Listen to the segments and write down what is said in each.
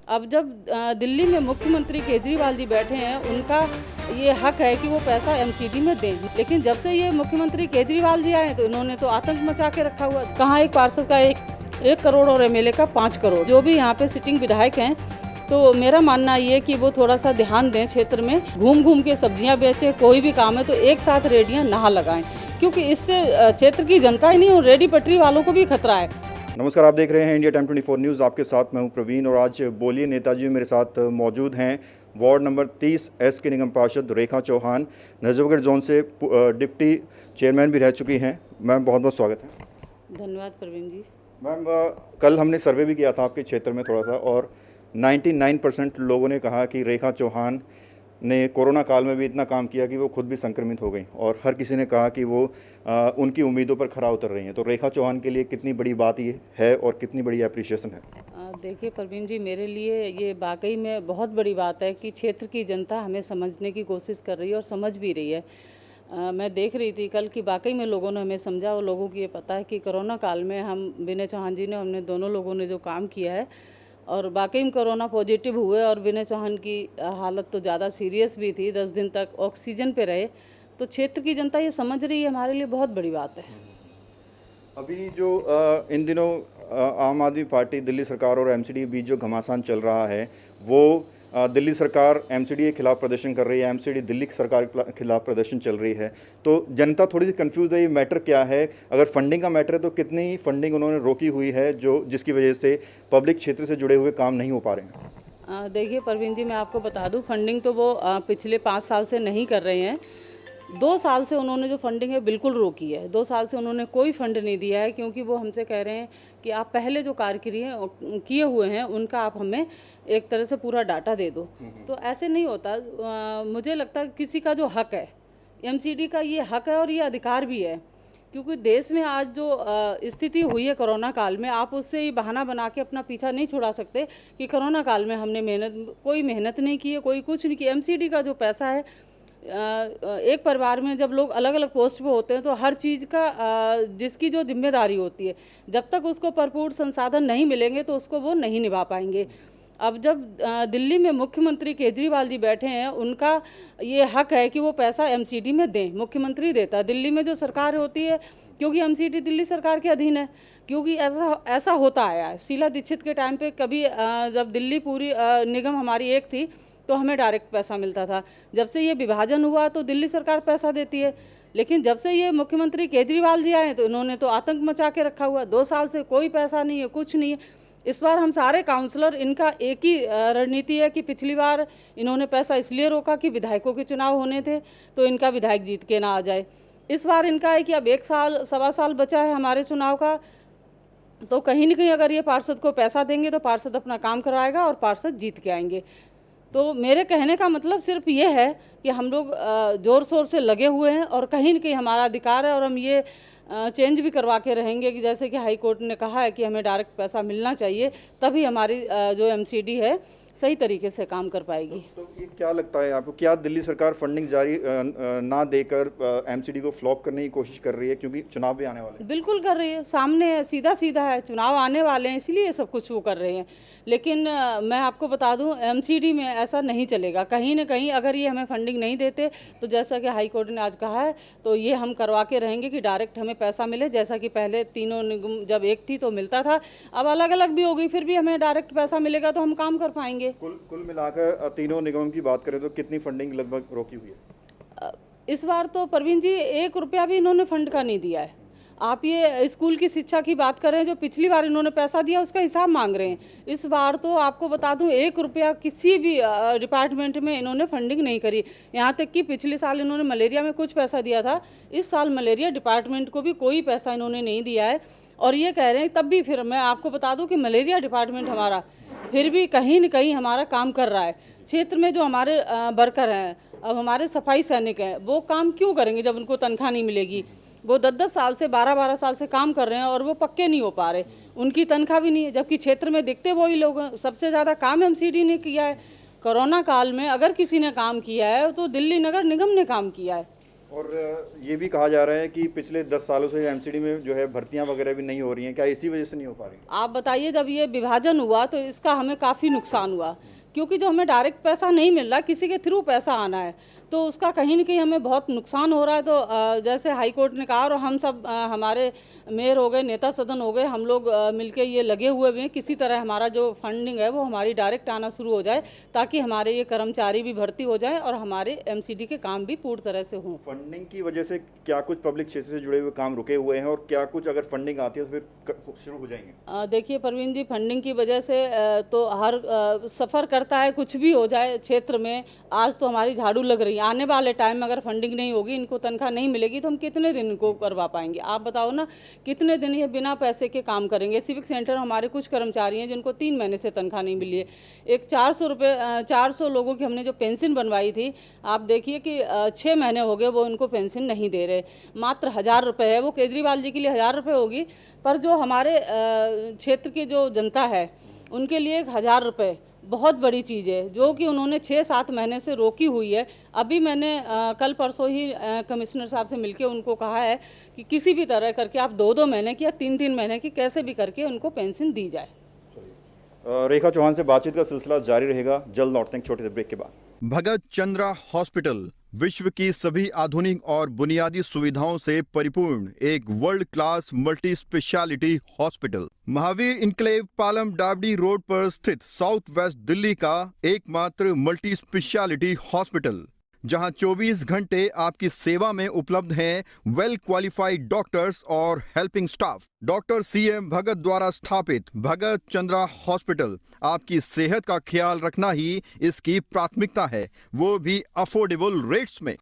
अब जब दिल्ली में मुख्यमंत्री केजरीवाल जी बैठे हैं, उनका ये हक है कि वो पैसा एमसीडी में दें। लेकिन जब से ये मुख्यमंत्री केजरीवाल जी आए तो इन्होंने तो आतंक मचा के रखा हुआ। कहाँ एक पार्षद का एक करोड़ और एमएलए का 5 करोड़। जो भी यहाँ पे सिटिंग विधायक हैं, तो मेरा मानना ये कि वो थोड़ा सा ध्यान दें, क्षेत्र में घूम घूम के सब्जियां बेचें। कोई भी काम है तो एक साथ रेडियां ना लगाएं, क्योंकि इससे क्षेत्र की जनता ही नहीं और रेडी पटरी वालों को भी खतरा है। नमस्कार, आप देख रहे हैं इंडिया टाइम 24 न्यूज़। आपके साथ मैं हूं प्रवीण और आज बोलिए नेताजी मेरे साथ मौजूद हैं वार्ड नंबर 30 एस के निगम पार्षद रेखा चौहान, नजफगढ़ जोन से डिप्टी चेयरमैन भी रह चुकी हैं। मैम, बहुत बहुत स्वागत है। धन्यवाद प्रवीण जी। मैम, कल हमने सर्वे भी किया था आपके क्षेत्र में थोड़ा सा, और 99% लोगों ने कहा कि रेखा चौहान ने कोरोना काल में भी इतना काम किया कि वो खुद भी संक्रमित हो गई, और हर किसी ने कहा कि वो उनकी उम्मीदों पर खरा उतर रही हैं। तो रेखा चौहान के लिए कितनी बड़ी बात ये है और कितनी बड़ी अप्रिशिएशन है? देखिए प्रवीण जी, मेरे लिए ये वाकई में बहुत बड़ी बात है कि क्षेत्र की जनता हमें समझने की कोशिश कर रही है और समझ भी रही है। मैं देख रही थी कल कि वाकई में लोगों ने हमें समझा, और लोगों को ये पता है कि कोरोना काल में हम विनय चौहान जी ने, हमने दोनों लोगों ने जो काम किया है, और वाकई में कोरोना पॉजिटिव हुए और विनय चौहान की हालत तो ज़्यादा सीरियस भी थी, 10 दिन तक ऑक्सीजन पे रहे। तो क्षेत्र की जनता ये समझ रही है, हमारे लिए बहुत बड़ी बात है। अभी जो इन दिनों आम आदमी पार्टी, दिल्ली सरकार और एमसीडी के बीच जो घमासान चल रहा है, वो दिल्ली सरकार एमसीडी के खिलाफ प्रदर्शन कर रही है, एमसीडी दिल्ली की सरकार के खिलाफ प्रदर्शन चल रही है। तो जनता थोड़ी सी कंफ्यूज है, ये मैटर क्या है? अगर फंडिंग का मैटर है तो कितनी फंडिंग उन्होंने रोकी हुई है जो जिसकी वजह से पब्लिक क्षेत्र से जुड़े हुए काम नहीं हो पा रहे हैं? देखिए प्रवीण जी, मैं आपको बता दूं, फंडिंग तो वो पिछले 5 साल से नहीं कर रहे हैं। 2 साल से उन्होंने जो फंडिंग है बिल्कुल रोकी है। 2 साल से उन्होंने कोई फंड नहीं दिया है, क्योंकि वो हमसे कह रहे हैं कि आप पहले जो कार्य किए हुए हैं उनका आप हमें एक तरह से पूरा डाटा दे दो। तो ऐसे नहीं होता। मुझे लगता है किसी का जो हक है, एमसीडी का ये हक है और ये अधिकार भी है, क्योंकि देश में आज जो स्थिति हुई है कोरोना काल में, आप उससे ही बहाना बना के अपना पीछा नहीं छुड़ा सकते कि कोरोना काल में हमने कोई मेहनत नहीं की है, कोई कुछ नहीं किया। एमसीडी का जो पैसा है, एक परिवार में जब लोग अलग अलग पोस्ट पे होते हैं तो हर चीज़ का जिसकी जो जिम्मेदारी होती है, जब तक उसको भरपूर संसाधन नहीं मिलेंगे तो उसको वो नहीं निभा पाएंगे। अब जब दिल्ली में मुख्यमंत्री केजरीवाल जी बैठे हैं, उनका ये हक है कि वो पैसा एमसीडी में दें। मुख्यमंत्री देता है, दिल्ली में जो सरकार होती है, क्योंकि एमसीडी दिल्ली सरकार के अधीन है, क्योंकि ऐसा होता आया है। शीला दीक्षित के टाइम पे कभी जब दिल्ली पूरी निगम हमारी एक थी तो हमें डायरेक्ट पैसा मिलता था। जब से ये विभाजन हुआ तो दिल्ली सरकार पैसा देती है, लेकिन जब से ये मुख्यमंत्री केजरीवाल जी आए तो इन्होंने तो आतंक मचा के रखा हुआ। 2 साल से कोई पैसा नहीं है, कुछ नहीं है। इस बार हम सारे काउंसलर, इनका एक ही रणनीति है कि पिछली बार इन्होंने पैसा इसलिए रोका कि विधायकों के चुनाव होने थे तो इनका विधायक जीत के ना आ जाए। इस बार इनका है कि अब 1 साल, सवा साल बचा है हमारे चुनाव का, तो कहीं ना कहीं अगर ये पार्षद को पैसा देंगे तो पार्षद अपना काम करवाएगा और पार्षद जीत के आएंगे। तो मेरे कहने का मतलब सिर्फ ये है कि हम लोग ज़ोर शोर से लगे हुए हैं और कहीं न कहीं हमारा अधिकार है, और हम ये चेंज भी करवा के रहेंगे कि जैसे कि हाई कोर्ट ने कहा है कि हमें डायरेक्ट पैसा मिलना चाहिए, तभी हमारी जो एमसीडी है सही तरीके से काम कर पाएगी। तो ये क्या लगता है आपको, क्या दिल्ली सरकार फंडिंग जारी ना देकर एमसीडी को फ्लॉप करने की कोशिश कर रही है, क्योंकि चुनाव भी आने वाले हैं? बिल्कुल कर रही है, सामने है, सीधा सीधा है, चुनाव आने वाले हैं इसीलिए सब कुछ वो कर रहे हैं। लेकिन मैं आपको बता दूं, एमसीडी में ऐसा नहीं चलेगा। कहीं ना कहीं अगर ये हमें फंडिंग नहीं देते तो जैसा कि हाई कोर्ट ने आज कहा है, तो ये हम करवा के रहेंगे कि डायरेक्ट हमें पैसा मिले, जैसा कि पहले तीनों निगम जब एक थी तो मिलता था, अब अलग अलग भी हो गई, फिर भी हमें डायरेक्ट पैसा मिलेगा तो हम काम कर पाएंगे। कुल मिलाकर तीनों निगमों की बात करें तो कितनी फंडिंग लगभग रोकी हुई है? इस बार तो प्रवीण जी 1 रुपया भी इन्होंने फंड का नहीं दिया है। आप ये स्कूल की शिक्षा की बात करें, जो पिछली बार इन्होंने पैसा दिया उसका हिसाब मांग रहे हैं। इस बार तो आपको बता दूं 1 रुपया किसी भी डिपार्टमेंट में इन्होंने फंडिंग नहीं करी। यहाँ तक कि पिछले साल इन्होंने मलेरिया में कुछ पैसा दिया था, इस साल मलेरिया डिपार्टमेंट को भी कोई पैसा इन्होंने नहीं दिया है। और ये कह रहे हैं, तब भी फिर मैं आपको बता दूं कि मलेरिया डिपार्टमेंट हमारा फिर भी कहीं न कहीं हमारा काम कर रहा है। क्षेत्र में जो हमारे वर्कर हैं, अब हमारे सफाई सैनिक हैं, वो काम क्यों करेंगे जब उनको तनख्वाह नहीं मिलेगी? वो 10-10 साल से, 12-12 साल से काम कर रहे हैं और वो पक्के नहीं हो पा रहे, उनकी तनख्वाह भी नहीं है, जबकि क्षेत्र में दिखते वही लोग हैं। सबसे ज़्यादा काम एमसीडी ने किया है। कोरोना काल में अगर किसी ने काम किया है तो दिल्ली नगर निगम ने काम किया है। और ये भी कहा जा रहा है कि पिछले 10 सालों से एमसीडी में जो है भर्तियां वगैरह भी नहीं हो रही हैं, क्या इसी वजह से नहीं हो पा रही? आप बताइए, जब ये विभाजन हुआ तो इसका हमें काफ़ी नुकसान हुआ, क्योंकि जो हमें डायरेक्ट पैसा नहीं मिल रहा, किसी के थ्रू पैसा आना है, तो उसका कहीं ना कहीं हमें बहुत नुकसान हो रहा है। तो जैसे हाई कोर्ट ने कहा, और हम सब हमारे मेयर हो गए, नेता सदन हो गए, हम लोग मिलके ये लगे हुए भी हैं, किसी तरह हमारा जो फंडिंग है वो हमारी डायरेक्ट आना शुरू हो जाए, ताकि हमारे ये कर्मचारी भी भर्ती हो जाए और हमारे एमसीडी के काम भी पूर्ण तरह से हों। फंडिंग की वजह से क्या कुछ पब्लिक क्षेत्र से जुड़े हुए काम रुके हुए हैं, और क्या कुछ अगर फंडिंग आती है तो फिर शुरू हो जाएंगे? देखिए प्रवीण जी, फंडिंग की वजह से तो हर सफ़र करता है, कुछ भी हो जाए क्षेत्र में। आज तो हमारी झाड़ू लग रही है, आने वाले टाइम में अगर फंडिंग नहीं होगी, इनको तनख्वाह नहीं मिलेगी, तो हम कितने दिन इनको करवा पाएंगे? आप बताओ ना, कितने दिन ये बिना पैसे के काम करेंगे? सिविक सेंटर हमारे कुछ कर्मचारी हैं जिनको 3 महीने से तनख्वाह नहीं मिली है। एक 400 लोगों की हमने जो पेंशन बनवाई थी, आप देखिए कि 6 महीने हो गए वो इनको पेंशन नहीं दे रहे। मात्र 1000 रुपये है, वो केजरीवाल जी के लिए 1000 रुपये होगी, पर जो हमारे क्षेत्र की जो जनता है उनके लिए 1000 रुपये बहुत बड़ी चीज़ है, जो कि उन्होंने 6-7 महीने से रोकी हुई है। अभी मैंने कल परसों ही कमिश्नर साहब से मिलके उनको कहा है कि किसी भी तरह करके आप 2-2 महीने की या 3-3 महीने की कैसे भी करके उनको पेंशन दी जाए। रेखा चौहान से बातचीत का सिलसिला जारी रहेगा, जल्द लौटते हैं छोटे से ब्रेक के बाद। भगत चंद्रा हॉस्पिटल विश्व की सभी आधुनिक और बुनियादी सुविधाओं से परिपूर्ण एक world class multi speciality hospital, Mahavir enclave Palam डावडी रोड पर स्थित साउथ वेस्ट दिल्ली का एकमात्र मल्टी स्पेशलिटी हॉस्पिटल, जहां 24 घंटे आपकी सेवा में उपलब्ध हैं वेल क्वालिफाइड डॉक्टर्स और हेल्पिंग स्टाफ। डॉक्टर CM भगत द्वारा स्थापित भगत चंद्रा हॉस्पिटल आपकी सेहत का ख्याल रखना ही इसकी प्राथमिकता है, वो भी अफोर्डेबल रेट्स में।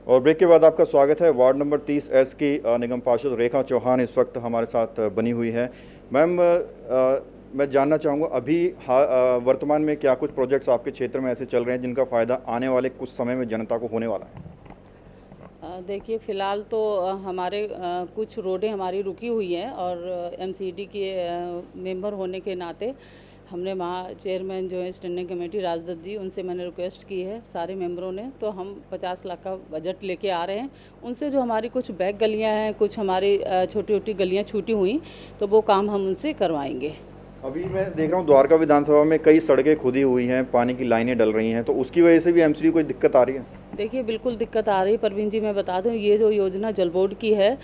और ब्रेक के बाद आपका स्वागत है। वार्ड नंबर 30S की निगम पार्षद रेखा चौहान इस वक्त हमारे साथ बनी हुई है। मैम, मैं जानना चाहूँगा अभी वर्तमान में क्या कुछ प्रोजेक्ट्स आपके क्षेत्र में ऐसे चल रहे हैं जिनका फ़ायदा आने वाले कुछ समय में जनता को होने वाला है? देखिए, फ़िलहाल तो हमारे कुछ रोडें हमारी रुकी हुई हैं, और एमसीडी के मेंबर होने के नाते हमने वहाँ चेयरमैन जो है स्टैंडिंग कमेटी राजदत्त जी, उनसे मैंने रिक्वेस्ट की है सारे मेंबरों ने, तो हम 50 लाख का बजट लेके आ रहे हैं। उनसे जो हमारी कुछ बैक गलियाँ हैं, कुछ हमारी छोटी छोटी गलियाँ छूटी हुई, तो वो काम हम उनसे करवाएंगे। अभी मैं देख रहा हूँ द्वारका विधानसभा में कई सड़कें खुदी हुई हैं, पानी की लाइनें डल रही हैं, तो उसकी वजह से भी एमसीडी को कोई दिक्कत आ रही है? देखिए, बिल्कुल दिक्कत आ रही है प्रवीण जी। मैं बता दूं, ये जो योजना जल बोर्ड की है,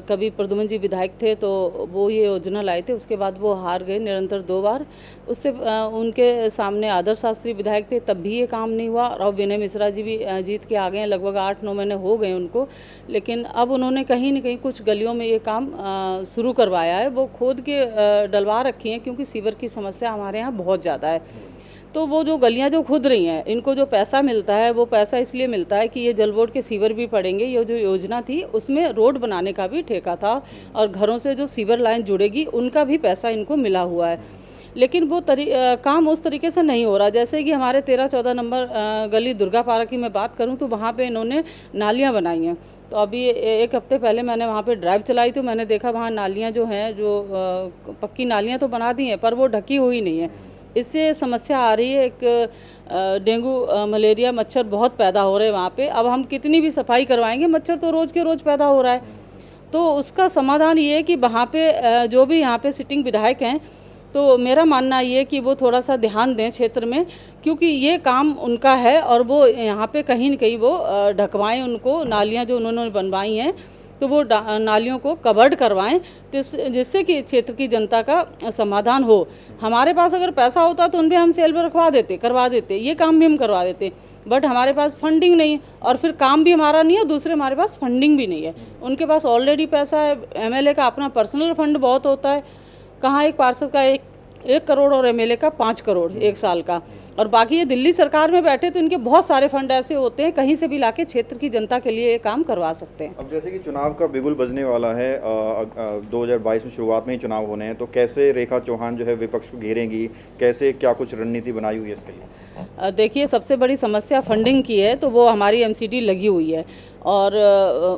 कभी प्रद्युमन जी विधायक थे तो वो ये योजना लाए थे, उसके बाद वो हार गए निरंतर 2 बार। उससे उनके सामने आदर्श शास्त्री विधायक थे, तब भी ये काम नहीं हुआ, और विनय मिश्रा जी भी जीत के आ गए हैं, लगभग 8-9 महीने हो गए उनको। लेकिन अब उन्होंने कहीं न कहीं कुछ गलियों में ये काम शुरू करवाया है, वो खोद के डलवा रखी हैं, क्योंकि सीवर की समस्या हमारे यहाँ बहुत ज़्यादा है। तो वो जो गलियां जो खुद रही हैं, इनको जो पैसा मिलता है वो पैसा इसलिए मिलता है कि ये जल बोर्ड के सीवर भी पड़ेंगे। ये जो योजना थी उसमें रोड बनाने का भी ठेका था, और घरों से जो सीवर लाइन जुड़ेगी उनका भी पैसा इनको मिला हुआ है। लेकिन वो काम उस तरीके से नहीं हो रहा। जैसे कि हमारे 13-14 नंबर गली दुर्गा पार्क की मैं बात करूं, तो वहाँ पे इन्होंने नालियाँ बनाई हैं। तो अभी 1 हफ्ते पहले मैंने वहाँ पे ड्राइव चलाई, तो मैंने देखा वहाँ नालियाँ जो हैं, जो पक्की नालियाँ तो बना दी हैं, पर वो ढकी हुई नहीं है। इससे समस्या आ रही है, एक डेंगू मलेरिया मच्छर बहुत पैदा हो रहे हैं वहाँ पे। अब हम कितनी भी सफाई करवाएंगे, मच्छर तो रोज़ के रोज़ पैदा हो रहा है। तो उसका समाधान ये है कि वहाँ पे जो भी यहाँ पे सिटिंग विधायक हैं, तो मेरा मानना ये है कि वो थोड़ा सा ध्यान दें क्षेत्र में, क्योंकि ये काम उनका है, और वो यहाँ पे कहीं न कहीं वो ढकवाएँ उनको, नालियाँ जो उन्होंने बनवाई हैं तो वो नालियों को कवर्ड करवाएं, जिससे कि क्षेत्र की जनता का समाधान हो। हमारे पास अगर पैसा होता तो उन पर हम सेल पर करवा देते, ये काम भी हम करवा देते, बट हमारे पास फंडिंग नहीं, और फिर काम भी हमारा नहीं है, दूसरे हमारे पास फंडिंग भी नहीं है। उनके पास ऑलरेडी पैसा है, एमएलए का अपना पर्सनल फंड बहुत होता है, कहाँ एक पार्षद का 1 करोड़ और एमएलए का 5 करोड़ 1 साल का, और बाकी ये दिल्ली सरकार में बैठे तो इनके बहुत सारे फंड ऐसे होते हैं, कहीं से भी लाके क्षेत्र की जनता के लिए ये काम करवा सकते हैं। अब जैसे कि चुनाव का बिगुल बजने वाला है, 2022 में शुरुआत में ही चुनाव होने हैं, तो कैसे रेखा चौहान जो है विपक्ष को घेरेंगी, कैसे क्या कुछ रणनीति बनाई हुई है इसके लिए? देखिए, सबसे बड़ी समस्या फंडिंग की है, तो वो हमारी एमसीडी लगी हुई है, और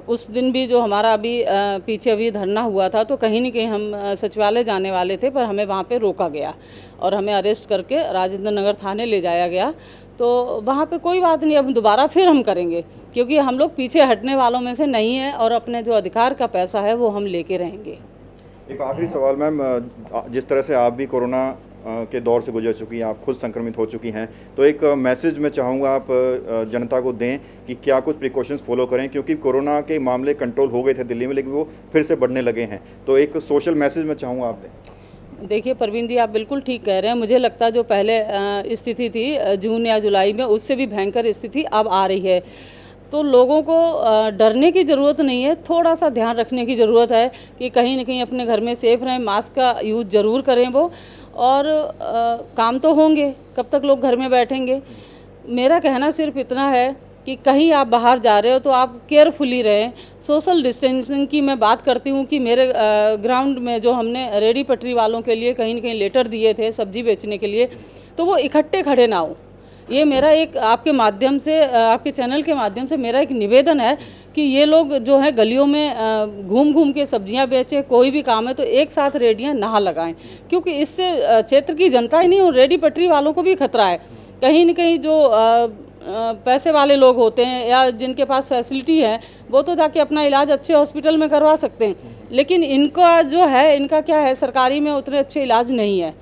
उस दिन भी जो हमारा अभी पीछे अभी धरना हुआ था, तो कहीं न कहीं हम सचिवालय जाने वाले थे, पर हमें वहाँ पे रोका गया और हमें अरेस्ट करके राजेंद्र नगर थाने सामने ले जाया गया, तो वहाँ पे कोई बात नहीं, अब दोबारा फिर हम करेंगे, क्योंकि हम लोग पीछे हटने वालों में से नहीं हैं और अपने जो अधिकार का पैसा है वो हम लेके रहेंगे। एक आखिरी सवाल मैम, जिस तरह से आप भी कोरोना के दौर से गुजर चुकी हैं, आप खुद संक्रमित हो चुकी हैं, तो एक मैसेज मैं चाहूँगा आप जनता को दें कि क्या कुछ प्रिकॉशंस फॉलो करें, क्योंकि कोरोना के मामले कंट्रोल हो गए थे दिल्ली में, लेकिन वो फिर से बढ़ने लगे हैं, तो एक सोशल मैसेज मैं चाहूँगा आप दें। देखिए परवीन जी, आप बिल्कुल ठीक कह रहे हैं। मुझे लगता है जो पहले स्थिति थी जून या जुलाई में, उससे भी भयंकर स्थिति अब आ रही है। तो लोगों को डरने की ज़रूरत नहीं है, थोड़ा सा ध्यान रखने की ज़रूरत है कि कहीं ना कहीं अपने घर में सेफ रहें, मास्क का यूज़ ज़रूर करें वो, और काम तो होंगे, कब तक लोग घर में बैठेंगे। मेरा कहना सिर्फ इतना है कि कहीं आप बाहर जा रहे हो तो आप केयरफुली रहें। सोशल डिस्टेंसिंग की मैं बात करती हूँ कि मेरे ग्राउंड में जो हमने रेडी पटरी वालों के लिए कहीं न कहीं लेटर दिए थे सब्जी बेचने के लिए, तो वो इकट्ठे खड़े ना हो। ये मेरा एक आपके माध्यम से, आपके चैनल के माध्यम से मेरा एक निवेदन है कि ये लोग जो है गलियों में घूम घूम के सब्जियां बेचें, कोई भी काम है तो एक साथ रेडियां ना लगाएं, क्योंकि इससे क्षेत्र की जनता ही नहीं और रेडी पटरी वालों को भी खतरा है। कहीं न कहीं जो पैसे वाले लोग होते हैं या जिनके पास फैसिलिटी है, वो तो जाके अपना इलाज अच्छे हॉस्पिटल में करवा सकते हैं, लेकिन इनका जो है, इनका क्या है, सरकारी में उतने अच्छे इलाज नहीं है।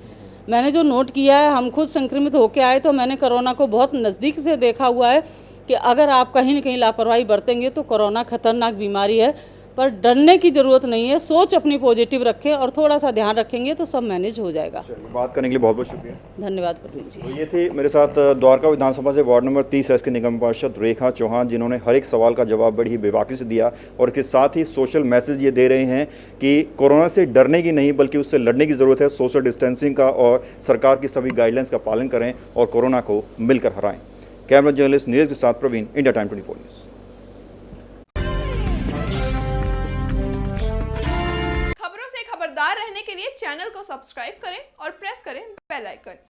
मैंने जो नोट किया है, हम खुद संक्रमित होकर आए तो मैंने कोरोना को बहुत नज़दीक से देखा हुआ है कि अगर आप कहीं न कहीं लापरवाही बरतेंगे तो कोरोना खतरनाक बीमारी है, पर डरने की ज़रूरत नहीं है। सोच अपनी पॉजिटिव रखें और थोड़ा सा ध्यान रखेंगे तो सब मैनेज हो जाएगा। बात करने के लिए बहुत बहुत शुक्रिया। धन्यवाद प्रवीण जी। तो ये थे मेरे साथ द्वारका विधानसभा से वार्ड नंबर 30 के निगम पार्षद रेखा चौहान, जिन्होंने हर एक सवाल का जवाब बड़ी ही बेबाकी से दिया और इसके साथ ही सोशल मैसेज ये दे रहे हैं कि कोरोना से डरने की नहीं बल्कि उससे लड़ने की ज़रूरत है। सोशल डिस्टेंसिंग का और सरकार की सभी गाइडलाइंस का पालन करें और कोरोना को मिलकर हराएं। कैमरा जर्नलिस्ट नीरज के साथ प्रवीण, इंडिया टाइम 24 न्यूज़। खबरों से खबरदार रहने के लिए चैनल को सब्सक्राइब करें और प्रेस करें बेल आइकन।